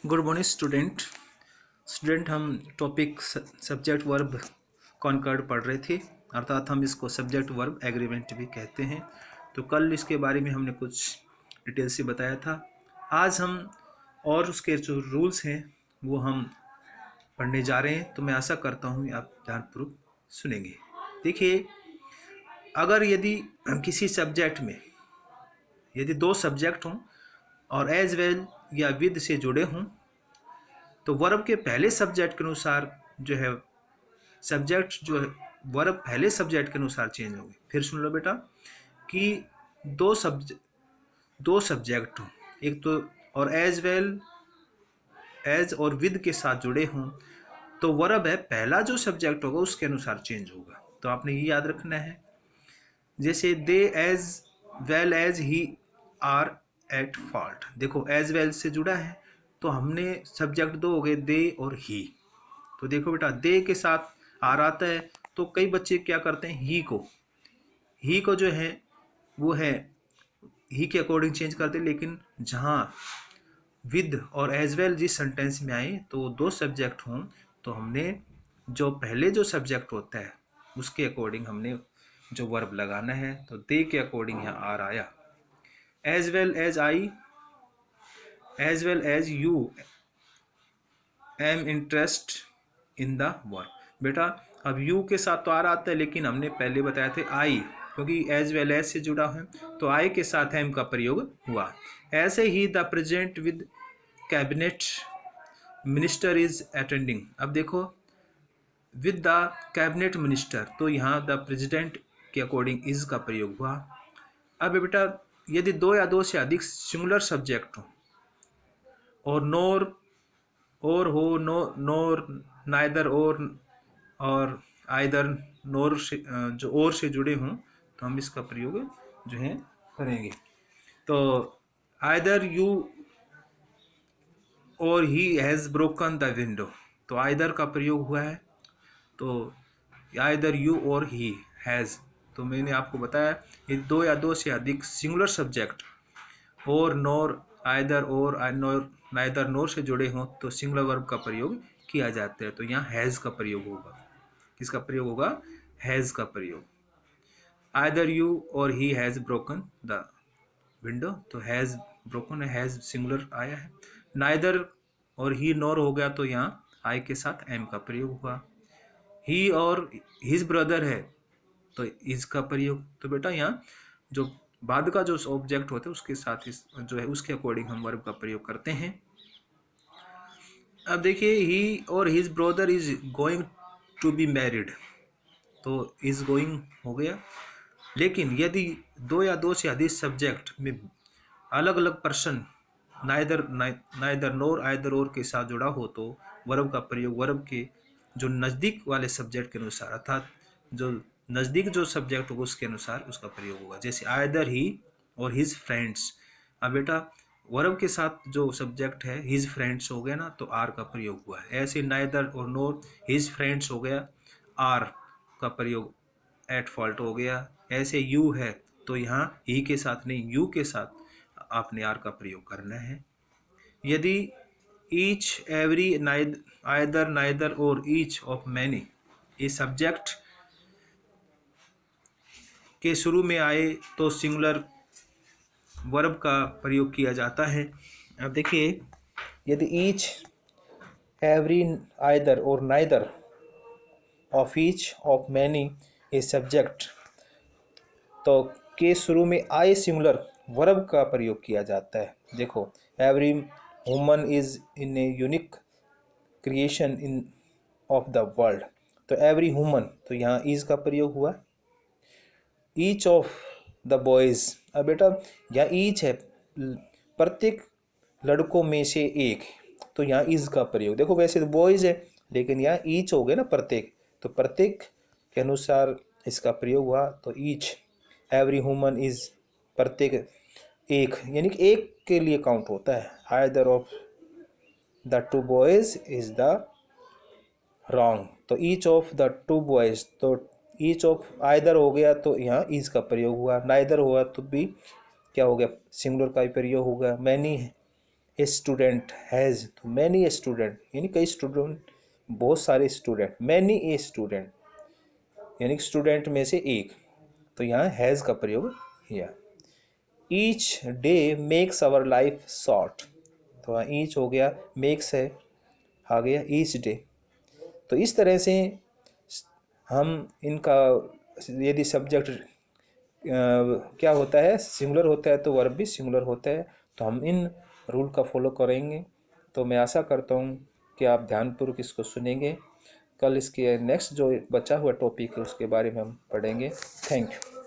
Good morning student हम topic subject verb conquered पढ़ रहे थे, अर्थात हम इसको सब्जेक्ट वर्ब एग्रीमेंट भी कहते हैं। तो कल इसके बारे में हमने कुछ डिटेल से बताया था। आज हम और उसके जो रूल्स हैं वो हम पढ़ने जा रहे हैं। तो मैं आशा करता हूँ आप ध्यानपूर्वक सुनेंगे। देखिए, अगर यदि किसी सब्जेक्ट में यदि दो सब्जेक्ट हों और एज वेल या विद से जुड़े हों तो वर्ब के पहले सब्जेक्ट के अनुसार जो है सब्जेक्ट जो है वर्ब पहले सब्जेक्ट के अनुसार चेंज होंगे। फिर सुन लो बेटा कि दो सब्जेक्ट हों, एक तो और एज वेल एज और विद के साथ जुड़े हों तो वर्ब है पहला जो सब्जेक्ट होगा उसके अनुसार चेंज होगा। तो आपने ये याद रखना है। जैसे they as well as he are at fault. देखो एज वेल से जुड़ा है तो हमने सब्जेक्ट दो हो गए दे और ही। तो देखो बेटा दे के साथ आर आता है तो कई बच्चे क्या करते हैं ही को जो है वो है ही के अकॉर्डिंग चेंज करते हैं। लेकिन जहाँ विद और एज वेल जिस सेंटेंस में आए तो दो सब्जेक्ट हों तो हमने जो पहले जो सब्जेक्ट होता है उसके अकॉर्डिंग हमने जो वर्ब लगाना है। तो दे के अकॉर्डिंग यहाँ आर आया। As well as I as well as you am interest in the work. बेटा अब यू के साथ तो आर आता है लेकिन हमने पहले बताया थे आई, क्योंकि एज वेल एज से जुड़ा है तो आई के साथ एम का प्रयोग हुआ। ऐसे ही the present with cabinet minister is attending. अब देखो विद द कैबिनेट मिनिस्टर तो यहाँ द प्रेजिडेंट के अकॉर्डिंग इज का प्रयोग हुआ। अब बेटा यदि दो या दो से अधिक सिंगुलर सब्जेक्ट हो और नोर और हो नोर नाइदर और आइदर नोर से जो और से जुड़े हों तो हम इसका प्रयोग जो है करेंगे। तो आइदर यू और he has broken the window. तो आइदर का प्रयोग हुआ है तो आइदर यू और ही हैज़। तो मैंने आपको बताया ये दो या दो से अधिक सिंगुलर सब्जेक्ट और नोर आइदर और नोर नाइदर नोर से जुड़े हों तो सिंगुलर वर्ब का प्रयोग किया जाता है। तो यहाँ हैज़ का प्रयोग होगा। किसका प्रयोग होगा? हैज़ का प्रयोग। आइदर यू और he has broken the window. तो हैज़ ब्रोकन है, हैज़ सिंगुलर आया है। नाइदर और ही नोर हो गया तो यहाँ आई के साथ एम का प्रयोग हुआ। ही और हिज ब्रदर है तो इज का प्रयोग। तो बेटा यहाँ जो बाद का जो ऑब्जेक्ट होता है उसके साथ इस जो है उसके अकॉर्डिंग हम वर्ब का प्रयोग करते हैं। अब देखिए ही और his brother is going to be married. तो इज गोइंग हो गया। लेकिन यदि दो या दो से अधिक सब्जेक्ट में अलग अलग पर्सन नाइदर नोर आइदर और के साथ जुड़ा हो तो वर्ब का प्रयोग वर्ब के जो नज़दीक वाले सब्जेक्ट के अनुसार अर्थात जो नज़दीक जो सब्जेक्ट होगा उसके अनुसार उसका प्रयोग होगा। जैसे आइदर ही और हिज फ्रेंड्स। अब बेटा वर्ब के साथ जो सब्जेक्ट है हिज फ्रेंड्स हो गया ना तो आर का प्रयोग हुआ है। ऐसे नाइदर और नोर हिज फ्रेंड्स हो गया, आर का प्रयोग एट फॉल्ट हो गया। ऐसे यू है तो यहाँ ही के साथ नहीं यू के साथ आपने आर का प्रयोग करना है। यदि ईच एवरी आइदर नाइदर और ईच ऑफ मैनी ये सब्जेक्ट के शुरू में आए तो सिंगुलर वर्ब का प्रयोग किया जाता है। अब देखिए यदि ईच एवरी आइदर और neither of each of many ये सब्जेक्ट तो के शुरू में आए सिंगुलर वर्ब का प्रयोग किया जाता है। देखो every woman is in a unique creation in of the world. तो एवरी वुमन तो यहाँ इज का प्रयोग हुआ। Each of the boys. अब बेटा यहाँ ईच है प्रत्येक लड़कों में से एक तो यहाँ इज का प्रयोग। देखो वैसे तो बॉयज है लेकिन यहाँ ईच हो गया ना प्रत्येक, तो प्रत्येक के अनुसार इसका प्रयोग हुआ। तो ईच एवरी वुमन इज प्रत्येक एक यानी कि एक के लिए काउंट होता है। Either of the two boys is the wrong. तो each of the two boys तो ईच ऑफ आइदर हो गया तो यहाँ इज का प्रयोग हुआ। नाइदर हुआ तो भी क्या हो गया सिंगुलर का ही प्रयोग होगा। मैनी ए स्टूडेंट हैज़, तो मैनी ए स्टूडेंट यानी कई स्टूडेंट, बहुत सारे स्टूडेंट, मैनी ए स्टूडेंट यानी स्टूडेंट में से एक, तो यहाँ हैज़ का प्रयोग किया। Each day makes our life short, तो ईच हो गया, मेक्स है, आ गया ईच डे। तो इस तरह से हम इनका, यदि सब्जेक्ट क्या होता है, सिंगुलर होता है तो वर्ब भी सिंगुलर होता है, तो हम इन रूल का फॉलो करेंगे। तो मैं आशा करता हूँ कि आप ध्यानपूर्वक इसको सुनेंगे। कल इसके नेक्स्ट जो बचा हुआ टॉपिक है उसके बारे में हम पढ़ेंगे। Thank you.